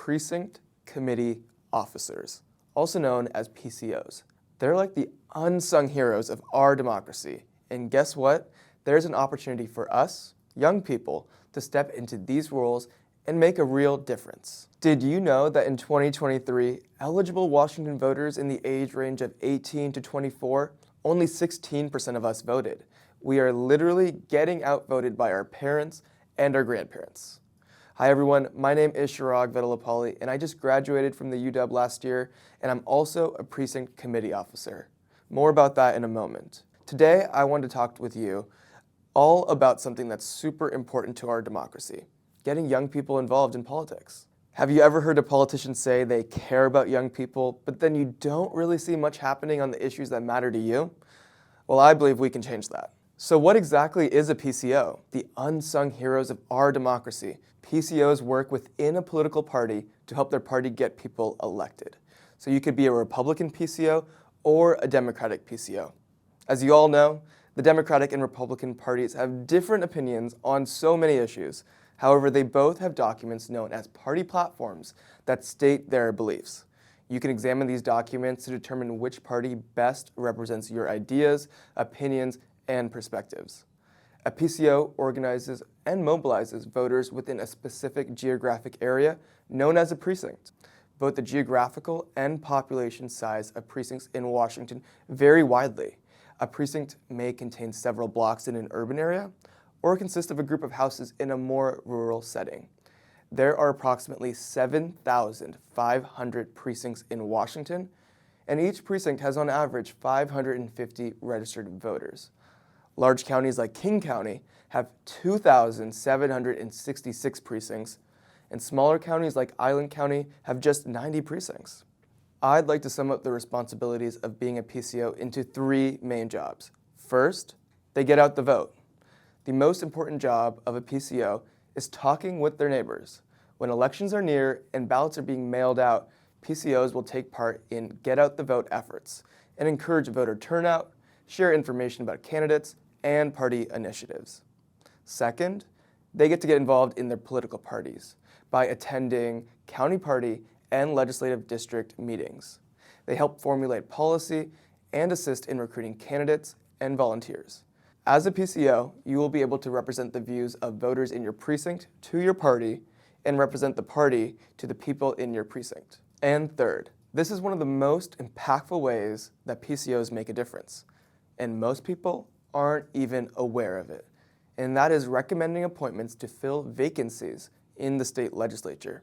Precinct Committee Officers, also known as PCOs. They're like the unsung heroes of our democracy. And guess what? There's an opportunity for us, young people, to step into these roles and make a real difference. Did you know that in 2023, eligible Washington voters in the age range of 18 to 24, only 16% of us voted? We are literally getting outvoted by our parents and our grandparents. Hi everyone, my name is Shirag Vedalapalli, and I just graduated from the UW last year, and I'm also a Precinct Committee Officer. More about that in a moment. Today, I want to talk with you all about something that's super important to our democracy: getting young people involved in politics. Have you ever heard a politician say they care about young people, but then you don't really see much happening on the issues that matter to you? Well, I believe we can change that. So what exactly is a PCO? The unsung heroes of our democracy. PCOs work within a political party to help their party get people elected. So you could be a Republican PCO or a Democratic PCO. As you all know, the Democratic and Republican parties have different opinions on so many issues. However, they both have documents known as party platforms that state their beliefs. You can examine these documents to determine which party best represents your ideas, opinions, and perspectives. A PCO organizes and mobilizes voters within a specific geographic area known as a precinct. Both the geographical and population size of precincts in Washington vary widely. A precinct may contain several blocks in an urban area or consist of a group of houses in a more rural setting. There are approximately 7,500 precincts in Washington, and each precinct has on average 550 registered voters. Large counties like King County have 2,766 precincts, and smaller counties like Island County have just 90 precincts. I'd like to sum up the responsibilities of being a PCO into three main jobs. First, they get out the vote. The most important job of a PCO is talking with their neighbors. When elections are near and ballots are being mailed out, PCOs will take part in get out the vote efforts and encourage voter turnout, share information about candidates, and party initiatives. Second, they get to get involved in their political parties by attending county party and legislative district meetings. They help formulate policy and assist in recruiting candidates and volunteers. As a PCO, you will be able to represent the views of voters in your precinct to your party and represent the party to the people in your precinct. And third, this is one of the most impactful ways that PCOs make a difference, and most people aren't even aware of it, and that is recommending appointments to fill vacancies in the state legislature.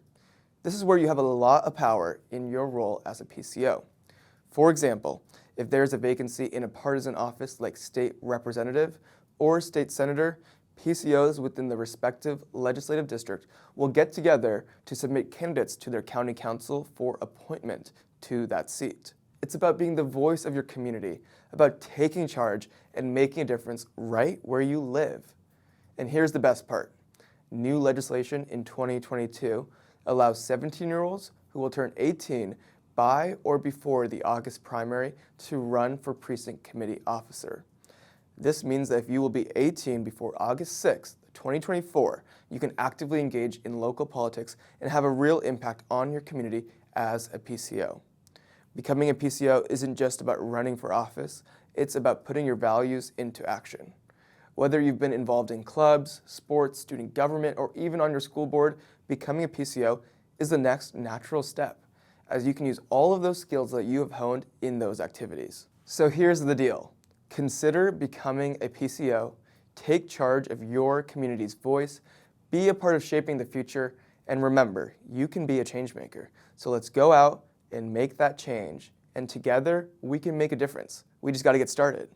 This is where you have a lot of power in your role as a PCO. For example, if there's a vacancy in a partisan office like state representative or state senator, PCOs within the respective legislative district will get together to submit candidates to their county council for appointment to that seat. It's about being the voice of your community, about taking charge and making a difference right where you live. And here's the best part. New legislation in 2022 allows 17-year-olds who will turn 18 by or before the August primary to run for Precinct Committee Officer. This means that if you will be 18 before August 6th, 2024, you can actively engage in local politics and have a real impact on your community as a PCO. Becoming a PCO isn't just about running for office, it's about putting your values into action. Whether you've been involved in clubs, sports, student government, or even on your school board, becoming a PCO is the next natural step, as you can use all of those skills that you have honed in those activities. So here's the deal. Consider becoming a PCO, take charge of your community's voice, be a part of shaping the future, and remember, you can be a change maker. So let's go out and make that change, and together we can make a difference. We just got to get started.